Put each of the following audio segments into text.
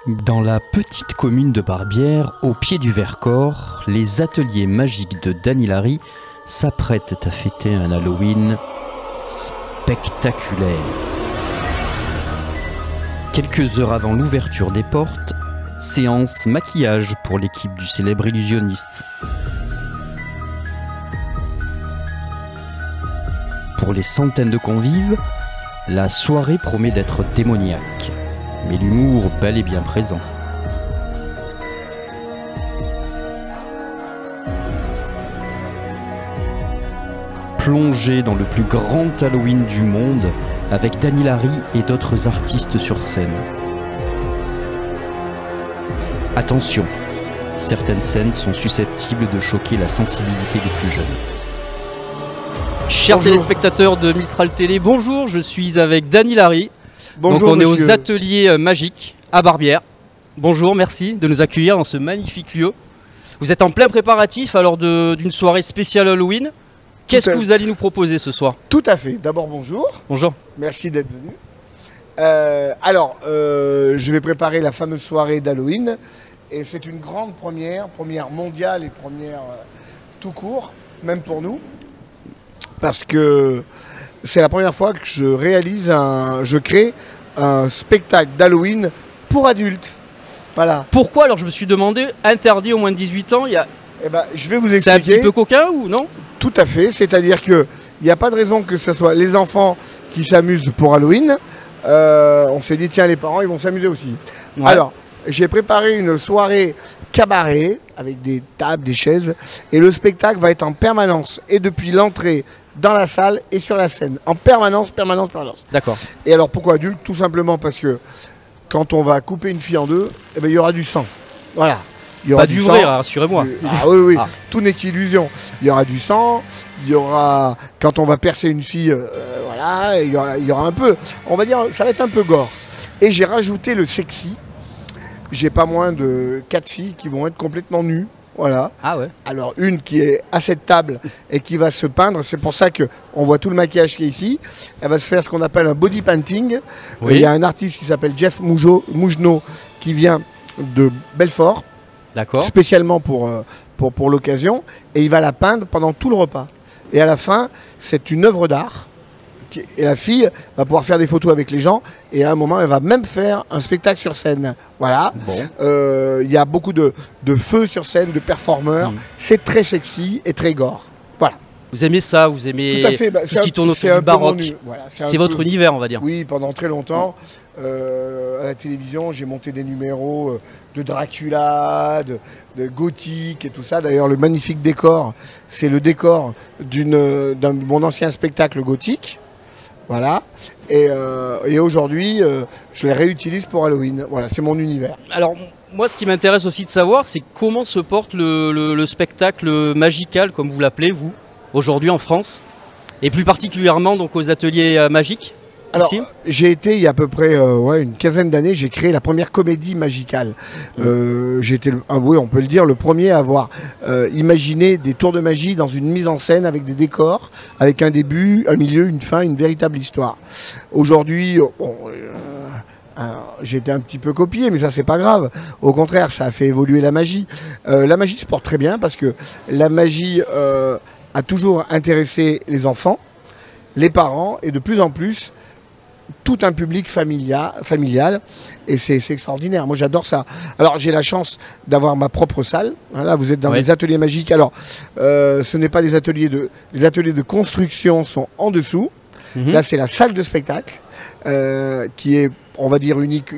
Dans la petite commune de Barbière, au pied du Vercors, les ateliers magiques de Dany Larry s'apprêtent à fêter un Halloween spectaculaire. Quelques heures avant l'ouverture des portes, séance maquillage pour l'équipe du célèbre illusionniste. Pour les centaines de convives, la soirée promet d'être démoniaque, mais l'humour bel et bien présent. Plongez dans le plus grand Halloween du monde avec Dany Larry et d'autres artistes sur scène. Attention, certaines scènes sont susceptibles de choquer la sensibilité des plus jeunes. Chers téléspectateurs de Mistral Télé, bonjour, je suis avec Dany Larry. Bonjour. Donc on monsieur. est aux ateliers magiques à Barbière. Bonjour, merci de nous accueillir dans ce magnifique lieu. Vous êtes en plein préparatif alors d'une soirée spéciale Halloween. Qu'est-ce que vous allez nous proposer ce soir? Tout à fait. D'abord, bonjour. Bonjour. Merci d'être venu. Je vais préparer la fameuse soirée d'Halloween. Et c'est une grande première mondiale et première tout court, même pour nous. Parce que c'est la première fois que je crée un spectacle d'Halloween pour adultes. Voilà. Pourquoi alors je me suis demandé, interdit au moins de 18 ans, Eh ben, je vais vous expliquer. c'est un petit peu coquin ou non? Tout à fait, c'est-à-dire qu'il n'y a pas de raison que ce soit les enfants qui s'amusent pour Halloween. On s'est dit, tiens, les parents, ils vont s'amuser aussi. Ouais. Alors, j'ai préparé une soirée cabaret avec des tables, des chaises, et le spectacle va être en permanence, et depuis l'entrée dans la salle et sur la scène, en permanence. D'accord. Et alors, pourquoi adulte? Tout simplement parce que quand on va couper une fille en deux, eh ben, il y aura du sang. Voilà. Il y aura Pas du d'ouvrir, sang. rassurez-moi. Ah oui. Ah. Tout n'est qu'illusion. Il y aura du sang, il y aura, quand on va percer une fille, voilà, il y aura un peu, on va dire, ça va être un peu gore. Et j'ai rajouté le sexy. J'ai pas moins de 4 filles qui vont être complètement nues. Voilà. Ah ouais. Alors une qui est à cette table et qui va se peindre, c'est pour ça qu'on voit tout le maquillage qui est ici. Elle va se faire ce qu'on appelle un body painting. Oui. Il y a un artiste qui s'appelle Jeff Mougenot qui vient de Belfort. D'accord. Spécialement pour l'occasion, et il va la peindre pendant tout le repas. Et à la fin, c'est une œuvre d'art, et la fille va pouvoir faire des photos avec les gens, et à un moment, elle va même faire un spectacle sur scène. Voilà. Bon. Il y a beaucoup de feu sur scène, de performeurs. C'est très sexy et très gore. Voilà. Vous aimez ça, vous aimez Tout à fait. tout ce qui tourne autour du baroque. Voilà, C'est votre univers, on va dire. Oui, pendant très longtemps. À la télévision, j'ai monté des numéros de Dracula, de gothique et tout ça. D'ailleurs, le magnifique décor, c'est le décor d'un mon ancien spectacle gothique. Voilà. Et aujourd'hui, je les réutilise pour Halloween. Voilà, c'est mon univers. Alors, moi, ce qui m'intéresse aussi de savoir, c'est comment se porte le spectacle magical, comme vous l'appelez, vous, aujourd'hui en France, et plus particulièrement donc aux ateliers magiques. Alors, ici. j'ai été il y a à peu près une quinzaine d'années, j'ai créé la première comédie magicale. J'ai été, oui, on peut le dire, le premier à avoir imaginé des tours de magie dans une mise en scène avec des décors, avec un début, un milieu, une fin, une véritable histoire. Aujourd'hui, j'ai été un petit peu copié, mais ça c'est pas grave. Au contraire, ça a fait évoluer la magie. La magie se porte très bien parce que la magie a toujours intéressé les enfants, les parents et de plus en plus tout un public familial, et c'est extraordinaire. Moi j'adore ça. Alors j'ai la chance d'avoir ma propre salle. Là vous êtes dans des ateliers magiques. Alors ce n'est pas des ateliers les ateliers de construction sont en dessous. Là c'est la salle de spectacle qui est, on va dire, unique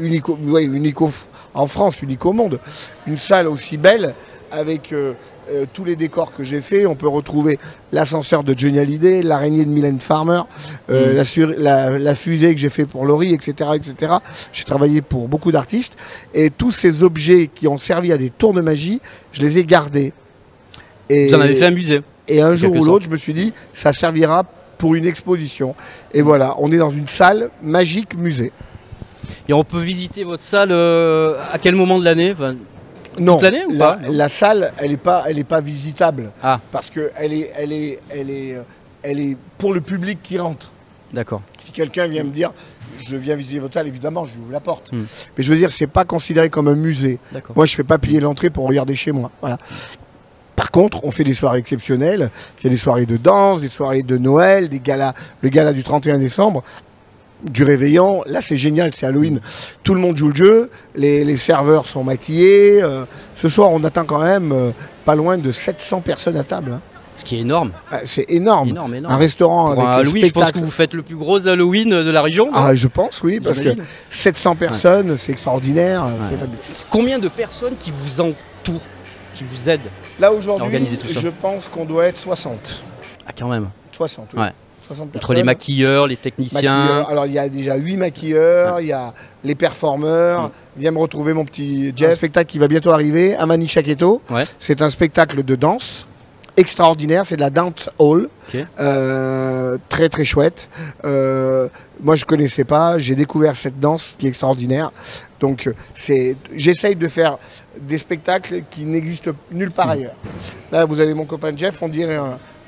en France, unique au monde. Une salle aussi belle avec tous les décors que j'ai fait. On peut retrouver l'ascenseur de Johnny Hallyday, l'araignée de Mylène Farmer, la fusée que j'ai fait pour Laurie, etc. etc. J'ai travaillé pour beaucoup d'artistes. Et tous ces objets qui ont servi à des tours de magie, je les ai gardés. Et vous en avez fait un musée. Et un jour ou l'autre, je me suis dit, ça servira pour une exposition. Et voilà, on est dans une salle magique musée. Et on peut visiter votre salle à quel moment de l'année? Non, toute l'année ou pas? La salle, elle est pas visitable. Ah. Parce que elle est pour le public qui rentre. D'accord. Si quelqu'un vient me dire, je viens visiter votre salle, évidemment, je lui ouvre la porte. Mais je veux dire, c'est pas considéré comme un musée. Moi, je fais pas payer l'entrée pour regarder chez moi. Voilà. Par contre, on fait des soirées exceptionnelles. Il y a des soirées de danse, des soirées de Noël, des galas, le gala du 31 décembre. Du réveillon, là c'est génial, c'est Halloween. Tout le monde joue le jeu, les serveurs sont maquillés. Ce soir, on attend quand même pas loin de 700 personnes à table. Hein. Ce qui est énorme. C'est énorme. Énorme. Un restaurant pour avec un Halloween, spectacle. je pense que vous faites le plus gros Halloween de la région. Ah, je pense, oui, parce que 700 personnes, c'est extraordinaire. C'est fabuleux. Combien de personnes qui vous entourent, qui vous aident là aujourd'hui, je pense qu'on doit être 60. Ah, quand même. 60, oui. Ouais. Entre les maquilleurs, les techniciens. Alors il y a déjà 8 maquilleurs, il y a les performeurs. Viens me retrouver mon petit Jeff. Un spectacle qui va bientôt arriver, Amani Chaketo. C'est un spectacle de danse extraordinaire, c'est de la dance hall. Très très chouette. Moi je connaissais pas, j'ai découvert cette danse qui est extraordinaire. Donc j'essaye de faire des spectacles qui n'existent nulle part ailleurs. Là vous avez mon copain Jeff, on dirait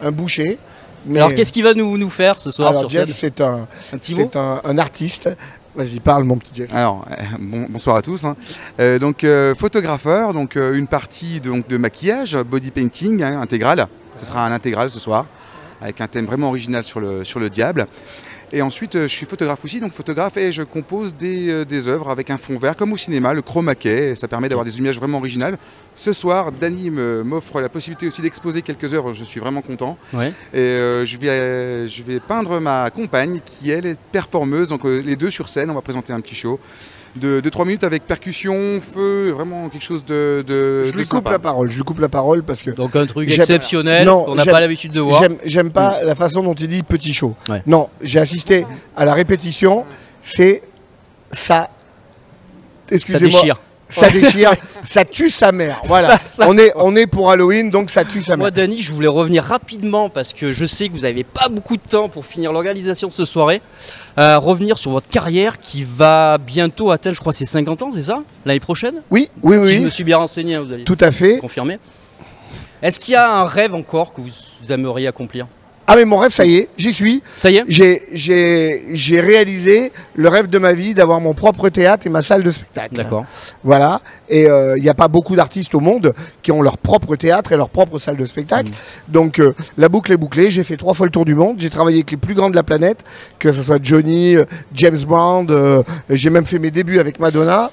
un boucher. Mais alors qu'est-ce qu'il va nous faire ce soir sur Jeff, scène? c'est un artiste. Vas-y, parle mon petit Jeff. Alors, bonsoir à tous. Donc, photographeur, donc une partie de maquillage, body painting intégral. Ce sera un intégral ce soir, avec un thème vraiment original sur le diable. Et ensuite, je suis photographe aussi, donc photographe et je compose des œuvres avec un fond vert, comme au cinéma, le chroma key. Ça permet d'avoir des images vraiment originales. Ce soir, Dany m'offre la possibilité aussi d'exposer quelques œuvres, je suis vraiment content. Et je vais peindre ma compagne, qui elle est performeuse, donc les deux sur scène, on va présenter un petit show. De 3 minutes avec percussion, feu, vraiment quelque chose de je lui coupe la parole, parce que... Donc un truc exceptionnel qu'on n'a pas l'habitude de voir. J'aime pas la façon dont il dit petit show. Non, j'ai assisté à la répétition, c'est ça... Excusez-moi. Ça déchire. Ça déchire, ça tue sa mère. Voilà, on est pour Halloween, donc ça tue sa mère. Moi, Dany, je voulais revenir rapidement parce que je sais que vous n'avez pas beaucoup de temps pour finir l'organisation de ce soirée. Revenir sur votre carrière qui va bientôt atteindre, je crois, ses 50 ans, c'est ça? L'année prochaine? Oui. Si je me suis bien renseigné, vous allez tout à fait confirmer. Est-ce qu'il y a un rêve encore que vous aimeriez accomplir? Ah mais mon rêve, ça y est, j'y suis. Ça y est. J'ai réalisé le rêve de ma vie d'avoir mon propre théâtre et ma salle de spectacle. D'accord. Voilà. Et il n'y a pas beaucoup d'artistes au monde qui ont leur propre théâtre et leur propre salle de spectacle. Donc la boucle est bouclée. J'ai fait 3 fois le tour du monde. J'ai travaillé avec les plus grands de la planète, que ce soit Johnny, James Brown. J'ai même fait mes débuts avec Madonna.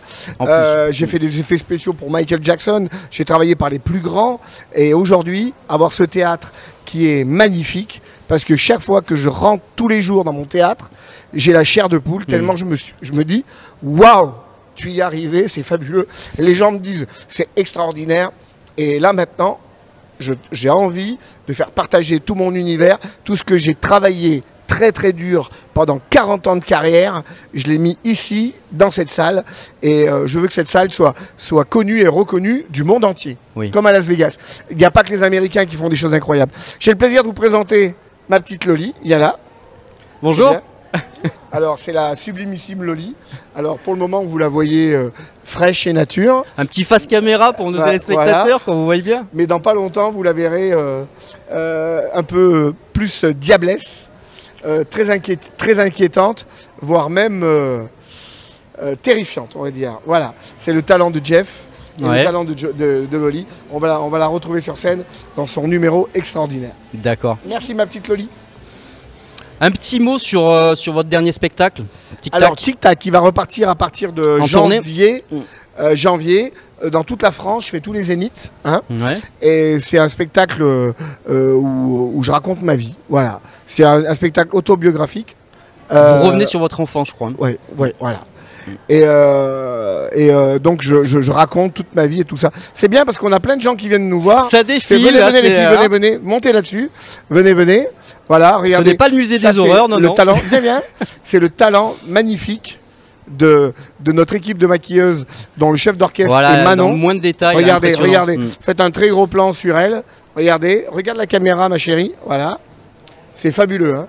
J'ai fait des effets spéciaux pour Michael Jackson. J'ai travaillé par les plus grands. Et aujourd'hui, avoir ce théâtre qui est magnifique, parce que chaque fois que je rentre tous les jours dans mon théâtre, j'ai la chair de poule, tellement je me dis, waouh, tu y es arrivé, c'est fabuleux. Et les gens me disent, c'est extraordinaire. Et là maintenant, j'ai envie de faire partager tout mon univers, tout ce que j'ai travaillé très très dur pendant 40 ans de carrière, je l'ai mis ici, dans cette salle, et je veux que cette salle soit connue et reconnue du monde entier, comme à Las Vegas. Il n'y a pas que les Américains qui font des choses incroyables. J'ai le plaisir de vous présenter ma petite Loli, il y a là. Bonjour. Alors c'est la sublimissime Loli. Alors pour le moment vous la voyez fraîche et nature. Un petit face caméra pour nos téléspectateurs, quand vous voyez bien. Mais dans pas longtemps vous la verrez un peu plus diablesse. Très inquiétante, voire même terrifiante, on va dire. Voilà, c'est le talent de Jeff et le talent de Loli. On va la retrouver sur scène dans son numéro extraordinaire. D'accord. Merci ma petite Loli. Un petit mot sur votre dernier spectacle. Alors Tic Tac, qui va repartir à partir de janvier. Dans toute la France, je fais tous les zéniths. Et c'est un spectacle où je raconte ma vie. Voilà. C'est un spectacle autobiographique. Vous revenez sur votre enfant, je crois. Oui, voilà. Et donc je raconte toute ma vie et tout ça. C'est bien parce qu'on a plein de gens qui viennent nous voir. Ça défile. Venez les filles, venez, montez là-dessus. Venez. Voilà, regardez. Ce n'est pas le musée des horreurs, non. Talent, viens. C'est le talent magnifique de notre équipe de maquilleuses, dont le chef d'orchestre est Manon. Dans moins de détails. Regardez. Faites un très gros plan sur elle. Regarde la caméra, ma chérie. Voilà. C'est fabuleux. Hein.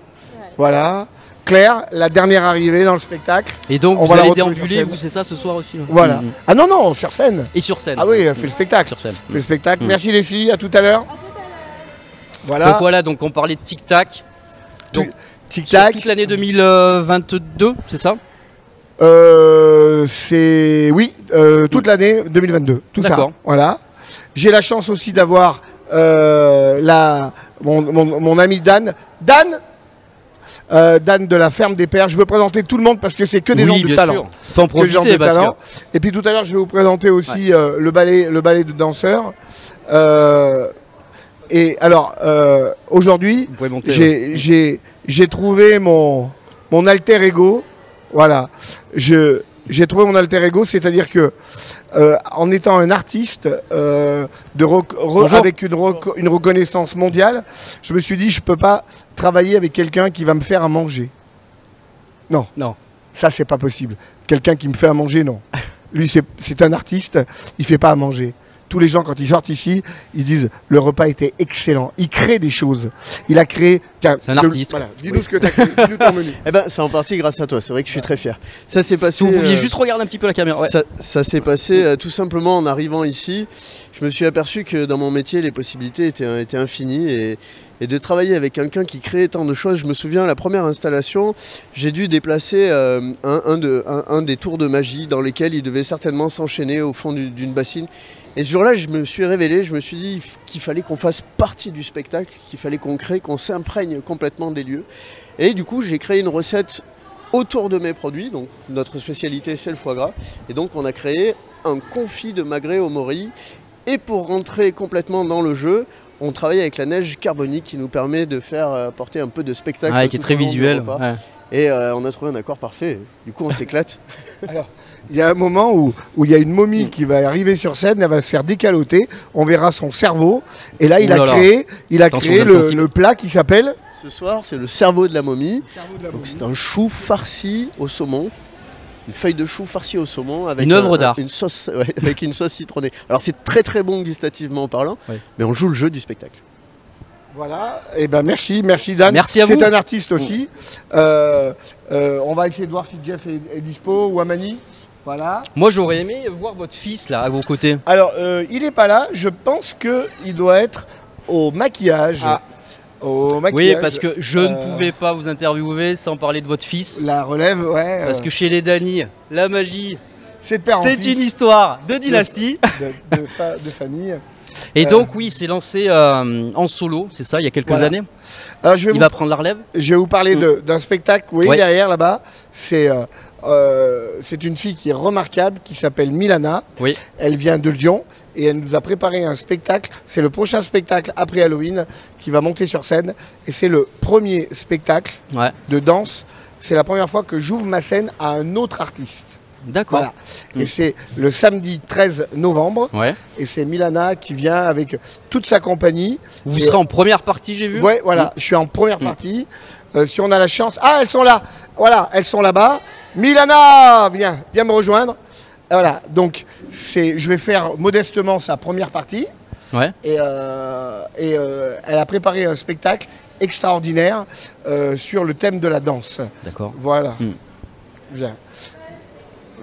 Voilà. Claire, la dernière arrivée dans le spectacle. Et donc vous allez déambuler, vous, c'est ça ce soir aussi. Voilà. Ah non, sur scène. Et sur scène. Ah oui, elle fait le spectacle. Sur scène. Fait le spectacle. Merci les filles, à tout à l'heure. Voilà. Donc on parlait de Tic Tac. Tic-tac. Toute l'année 2022, c'est ça? C'est oui, toute l'année 2022, tout ça. Voilà. J'ai la chance aussi d'avoir mon ami Dan. Dan de la ferme des Pères. Je veux présenter tout le monde parce que c'est que des gens de talent. Faut en profiter parce que... Et puis tout à l'heure, je vais vous présenter aussi le ballet de danseurs. Et alors, aujourd'hui, j'ai trouvé mon alter ego. Voilà. J'ai trouvé mon alter ego, c'est-à-dire que en étant un artiste avec une reconnaissance mondiale, je me suis dit je peux pas travailler avec quelqu'un qui va me faire à manger. Non. Ça c'est pas possible. Quelqu'un qui me fait à manger, non. Lui c'est un artiste, il fait pas à manger. Tous les gens, quand ils sortent ici, ils disent le repas était excellent. Il crée des choses. Il a créé. C'est un artiste. Voilà. Dis-nous ce que tu as créé. Dis-nous ton menu. Eh ben, c'est en partie grâce à toi. C'est vrai que je suis très fier. Ça s'est passé. Si vous pouviez juste regarder un petit peu la caméra. Ça s'est passé tout simplement en arrivant ici. Je me suis aperçu que dans mon métier, les possibilités étaient infinies et de travailler avec quelqu'un qui crée tant de choses. Je me souviens, la première installation, j'ai dû déplacer un des tours de magie dans lesquels il devait certainement s'enchaîner au fond d'une bassine. Et ce jour-là, je me suis révélé, je me suis dit qu'il fallait qu'on fasse partie du spectacle, qu'il fallait qu'on crée, qu'on s'imprègne complètement des lieux. Et du coup, j'ai créé une recette autour de mes produits. Donc, notre spécialité, c'est le foie gras. Et donc, on a créé un confit de magret au mori. Et pour rentrer complètement dans le jeu, on travaille avec la neige carbonique qui nous permet de faire apporter un peu de spectacle. Qui est très visuel. Et on a trouvé un accord parfait. Du coup, on s'éclate. Alors, il y a un moment où il y a une momie qui va arriver sur scène, elle va se faire décaloter, on verra son cerveau, et là il a créé le plat qui s'appelle... Ce soir, c'est le cerveau de la momie. Donc c'est un chou farci au saumon, une feuille de chou farcie au saumon avec une œuvre d'art, une sauce, avec une sauce citronnée. Alors c'est très très bon gustativement parlant, mais on joue le jeu du spectacle. Voilà, et ben merci Dan. Merci à vous. C'est un artiste aussi. On va essayer de voir si Jeff est dispo ou Amani. Voilà. Moi j'aurais aimé voir votre fils là à vos côtés. Alors il n'est pas là, je pense qu'il doit être au maquillage. Oui, parce que je ne pouvais pas vous interviewer sans parler de votre fils. La relève, ouais. Parce que chez les Dany, la magie, c'est une histoire de dynastie. De famille. Et donc oui, c'est lancé en solo, c'est ça, il y a quelques années. Alors, il va prendre la relève. Je vais vous parler d'un spectacle, derrière là-bas. C'est une fille qui est remarquable, qui s'appelle Milana. Oui. Elle vient de Lyon et elle nous a préparé un spectacle. C'est le prochain spectacle après Halloween qui va monter sur scène. Et c'est le premier spectacle de danse. C'est la première fois que j'ouvre ma scène à un autre artiste. D'accord. Voilà. Et c'est le samedi 13 novembre. Et c'est Milana qui vient avec toute sa compagnie. Vous serez en première partie, j'ai vu. Oui, voilà. Je suis en première partie. Si on a la chance. Ah, elles sont là. Voilà, elles sont là-bas. Milana, viens me rejoindre. Voilà. Donc, je vais faire modestement sa première partie. Et elle a préparé un spectacle extraordinaire sur le thème de la danse. D'accord. Voilà.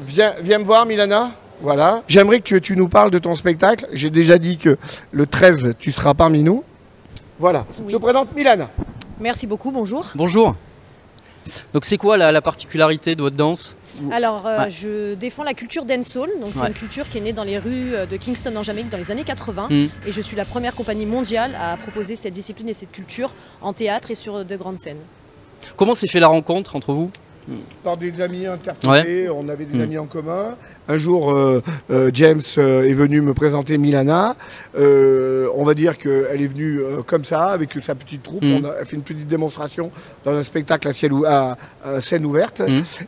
Viens me voir, Milana. Voilà. J'aimerais que tu nous parles de ton spectacle. J'ai déjà dit que le 13, tu seras parmi nous. Voilà. Je vous présente Milana. Merci beaucoup, bonjour. Bonjour. Donc c'est quoi la particularité de votre danse? Alors, je défends la culture dancehall. Donc c'est une culture qui est née dans les rues de Kingston en Jamaïque dans les années 80. Et je suis la première compagnie mondiale à proposer cette discipline et cette culture en théâtre et sur de grandes scènes. Comment s'est fait la rencontre entre vous? Par des amis interprétés, on avait des amis en commun. Un jour, James est venu me présenter Milana. On va dire qu'elle est venue comme ça, avec sa petite troupe. On a fait une petite démonstration dans un spectacle à scène ouverte.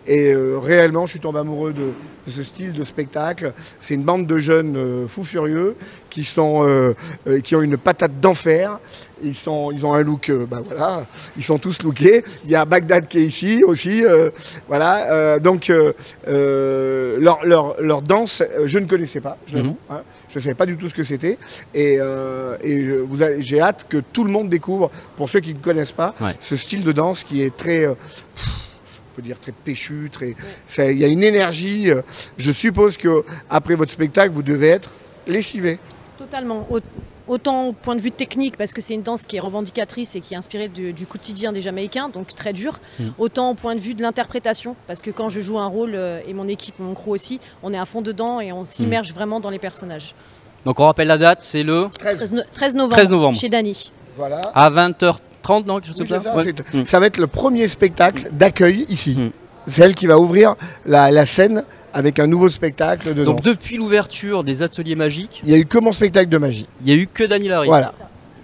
Et réellement, je suis tombé amoureux de ce style de spectacle. C'est une bande de jeunes fous furieux qui ont une patate d'enfer. Ils ont un look, voilà, ils sont tous lookés. Il y a Bagdad qui est ici aussi, voilà. Donc leur danse, je ne connaissais pas, je l'avoue. Je ne savais pas du tout ce que c'était. Et j'ai hâte que tout le monde découvre, pour ceux qui ne connaissent pas, ce style de danse qui est très, on peut dire très péchu, il y a une énergie. Je suppose que après votre spectacle, vous devez être lessivé. Totalement. Autant au point de vue technique, parce que c'est une danse qui est revendicatrice et qui est inspirée du quotidien des Jamaïcains, donc très dur. Autant au point de vue de l'interprétation, parce que quand je joue un rôle, et mon équipe, mon crew aussi, on est à fond dedans et on s'immerge vraiment dans les personnages. Donc on rappelle la date, c'est le 13 novembre, 13 novembre. chez Dany. Voilà. À 20h30, non, quelque chose Oui, comme c'est ça. ça, Ouais. ça va être le premier spectacle d'accueil ici. C'est elle qui va ouvrir la scène avec un nouveau spectacle de Donc danse. depuis l'ouverture des ateliers magiques, Il n'y a eu que mon spectacle de magie. il n'y a eu que Dany Larry. Voilà.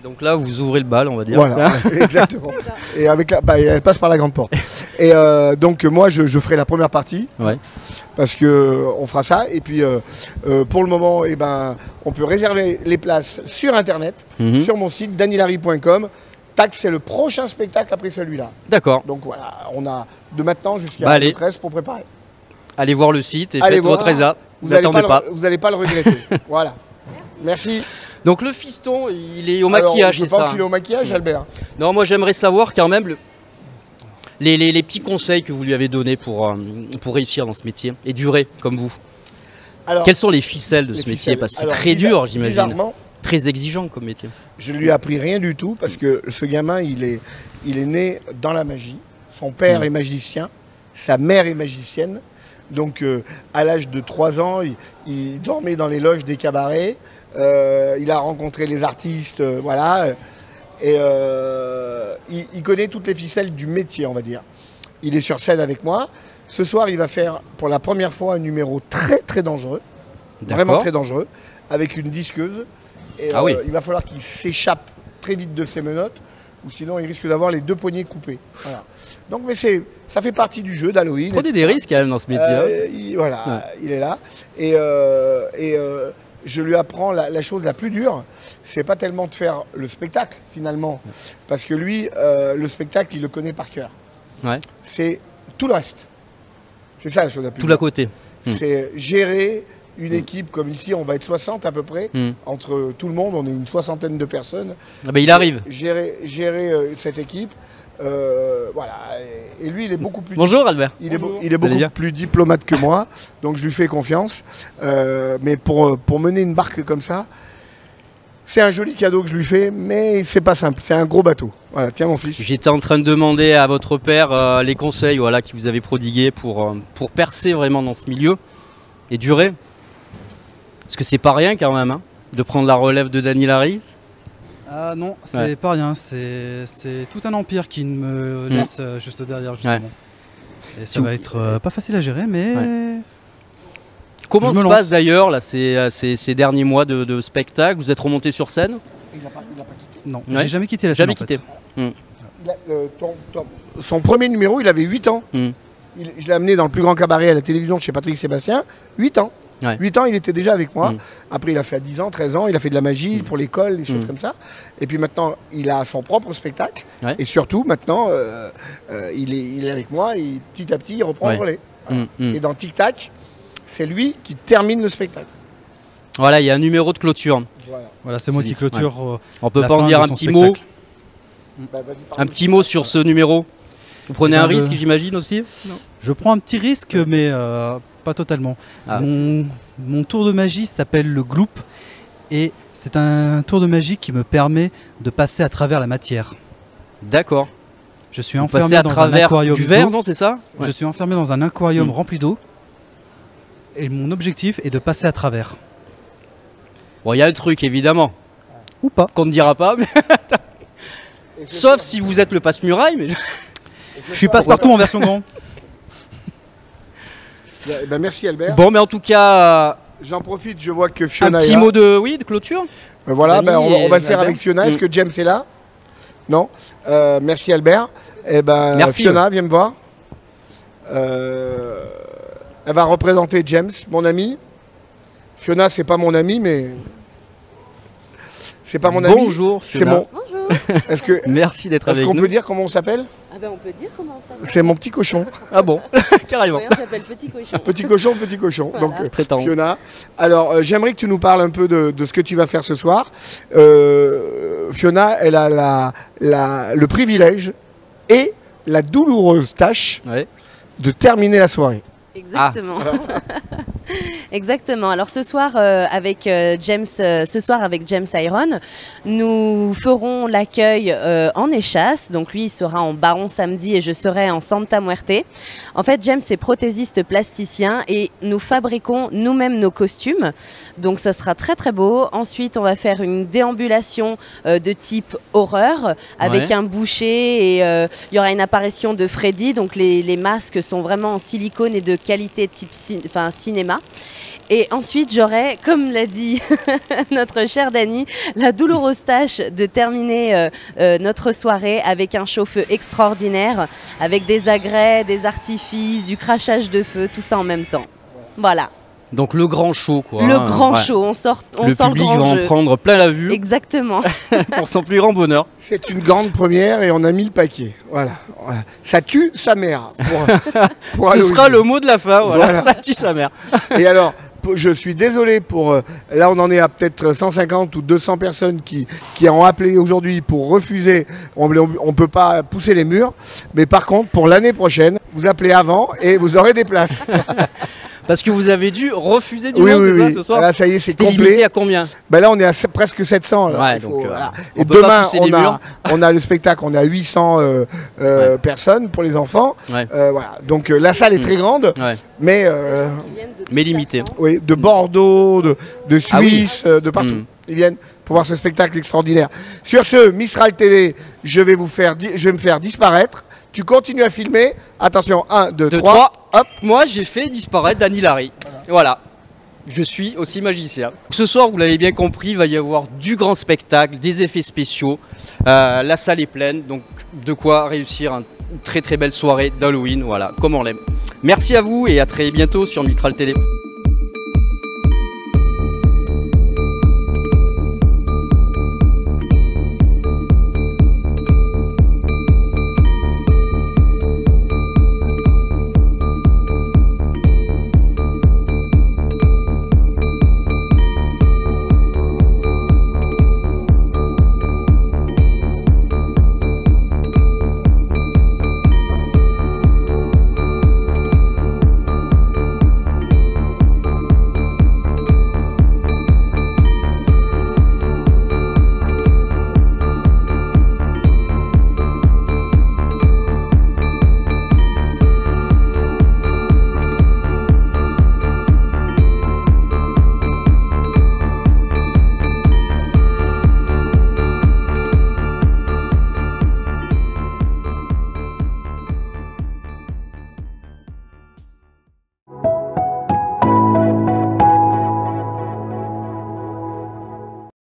Donc là, vous ouvrez le bal, on va dire. Voilà, exactement. Et avec elle passe par la grande porte. Et donc moi, je ferai la première partie. Ouais. Parce que on fera ça. Et puis pour le moment, eh ben, on peut réserver les places sur Internet, sur mon site danylary.com. Tac, c'est le prochain spectacle après celui-là. D'accord. Donc voilà, on a de maintenant jusqu'à le 13 pour préparer. Allez voir le site et Allez faites voir. votre ESA. Vous N'attendez pas. Vous n'allez pas le regretter. Voilà. Merci. Donc le fiston, il est au Alors, maquillage, c'est je pense ça? qu'il est au maquillage, Albert. Non, moi j'aimerais savoir quand même les petits conseils que vous lui avez donnés pour réussir dans ce métier et durer comme vous. Alors, quelles sont les ficelles de ce métier? ficelles. Parce que c'est Alors, très dur, j'imagine. bizarrement, Très exigeant comme métier. je lui ai appris rien du tout parce que ce gamin, il est né dans la magie. Son père est magicien, sa mère est magicienne. Donc à l'âge de 3 ans, il dormait dans les loges des cabarets. Il a rencontré les artistes, voilà. Et il connaît toutes les ficelles du métier, on va dire. Il est sur scène avec moi. Ce soir, il va faire pour la première fois un numéro très très dangereux. Vraiment très dangereux. Avec une disqueuse. Et oui. il va falloir qu'il s'échappe très vite de ses menottes. Ou sinon, il risque d'avoir les 2 poignets coupés. Voilà. Donc, mais ça fait partie du jeu d'Halloween. Prenez des risques quand même dans ce métier. Il est là. Et je lui apprends la chose la plus dure, c'est pas tellement de faire le spectacle finalement, parce que lui, le spectacle, il le connaît par cœur. Ouais. C'est tout le reste. C'est ça la chose la plus Tout dure. à côté. C'est gérer une équipe comme ici, on va être 60 à peu près, entre tout le monde, on est une 60aine de personnes. Ah ben, il arrive. Gérer cette équipe. Voilà. Et lui, il est beaucoup plus. Bonjour Albert. Il est beaucoup plus diplomate que moi, donc je lui fais confiance. Mais pour mener une barque comme ça, c'est un joli cadeau que je lui fais, mais c'est pas simple. C'est un gros bateau. Voilà, tiens mon fils. J'étais en train de demander à votre père les conseils, voilà, qu'il vous avait prodigués pour percer vraiment dans ce milieu et durer. Parce que c'est pas rien quand même, hein, de prendre la relève de Dany Larry. Ah non, c'est pas rien, c'est tout un empire qui me laisse juste derrière justement. Ouais. Et ça va être pas facile à gérer, mais... Ouais. Comment se passe d'ailleurs là, ces derniers mois de spectacle? Vous êtes remonté sur scène? Il n'a pas quitté. Non, j'ai jamais quitté la scène. Jamais quitté. Son premier numéro, il avait 8 ans. Je l'ai amené dans le plus grand cabaret à la télévision chez Patrick Sébastien, 8 ans. Ouais. 8 ans, il était déjà avec moi. Après, il a fait à 10 ans, 13 ans, il a fait de la magie pour l'école, des choses comme ça. Et puis maintenant, il a son propre spectacle. Ouais. Et surtout, maintenant, il est avec moi et petit à petit, il reprend le relais. Voilà. Et dans Tic Tac, c'est lui qui termine le spectacle. Voilà, il y a un numéro de clôture. Voilà, c'est moi qui clôture. Ouais. On peut pas en dire un petit mot un petit mot sur ce numéro? Vous prenez un risque, j'imagine aussi? Non. Je prends un petit risque, mais pas totalement. Mon tour de magie s'appelle le Gloop et c'est un tour de magie qui me permet de passer à travers la matière. D'accord. Je suis enfermé dans un aquarium du verre, non, c'est ça? Je suis enfermé dans un aquarium rempli d'eau et mon objectif est de passer à travers. Bon, il y a un truc évidemment. Ou pas. Qu'on ne dira pas, mais... Sauf si vous êtes le passe-muraille, mais... Je suis passe-partout en version grand. Ben merci Albert. Bon, mais en tout cas... J'en profite, je vois que Fiona un petit mot de clôture. Voilà, on va le faire avec Fiona. Est-ce que James est là? Non. Merci Albert. Eh ben, merci, Fiona, viens me voir. Elle va représenter James, mon ami. Fiona, c'est pas mon ami, mais... C'est pas mon ami. Bonjour, c'est mon... Bonjour. Merci d'être avec nous. Est-ce qu'on peut dire comment on s'appelle? Ah ben on peut dire comment ça s'appelle. C'est mon petit cochon. Ah bon? Carrément. Oui, on s'appelle Petit Cochon. Petit cochon. Voilà. Donc, Fiona. Alors, j'aimerais que tu nous parles un peu de ce que tu vas faire ce soir. Fiona, elle a le privilège et la douloureuse tâche de terminer la soirée. Exactement. Ah. Exactement. Alors ce soir avec James Iron, nous ferons l'accueil en échasse. Donc lui, il sera en Baron samedi et je serai en Santa Muerte. En fait, James est prothésiste plasticien et nous fabriquons nous-mêmes nos costumes. Donc ça sera très très beau. Ensuite, on va faire une déambulation de type horreur avec un boucher et il y aura une apparition de Freddy. Donc les masques sont vraiment en silicone et de qualité type cinéma. Et ensuite, j'aurai, comme l'a dit notre chère Dani, la douloureuse tâche de terminer notre soirée avec un chaud-feu extraordinaire, avec des agrès, des artifices, du crachage de feu, tout ça en même temps. Voilà. Donc le grand show, quoi. Le grand show, on sort le grand jeu. Le public va en prendre plein la vue. Exactement. Pour son plus grand bonheur. C'est une grande première et on a mis le paquet. Voilà. Ça tue sa mère. Ce sera le mot de la fin. Voilà. Ça tue sa mère. Et alors, je suis désolé pour... là, on en est à peut-être 150 ou 200 personnes qui ont appelé aujourd'hui pour refuser. On ne peut pas pousser les murs. Mais par contre, pour l'année prochaine, vous appelez avant et vous aurez des places. Parce que vous avez dû refuser du monde, c'est ça, ce soir? Là, ça y est, c'est C'était complet. limité à combien? Ben là, on est à presque 700. Là. Ouais, donc, voilà. Et demain, on a le spectacle, on a 800 personnes pour les enfants. Voilà. Donc la salle est très grande, mais limitée. Oui, de Bordeaux, de Suisse, de partout. Ils viennent pour voir ce spectacle extraordinaire. Sur ce, Mistral TV, je vais me faire disparaître. Tu continues à filmer. Attention, 1, 2, 3. Hop, moi j'ai fait disparaître Dani Larry. Voilà. Je suis aussi magicien. Ce soir, vous l'avez bien compris, il va y avoir du grand spectacle, des effets spéciaux. La salle est pleine, donc de quoi réussir une très très belle soirée d'Halloween, voilà, comme on l'aime. Merci à vous et à très bientôt sur Mistral TV.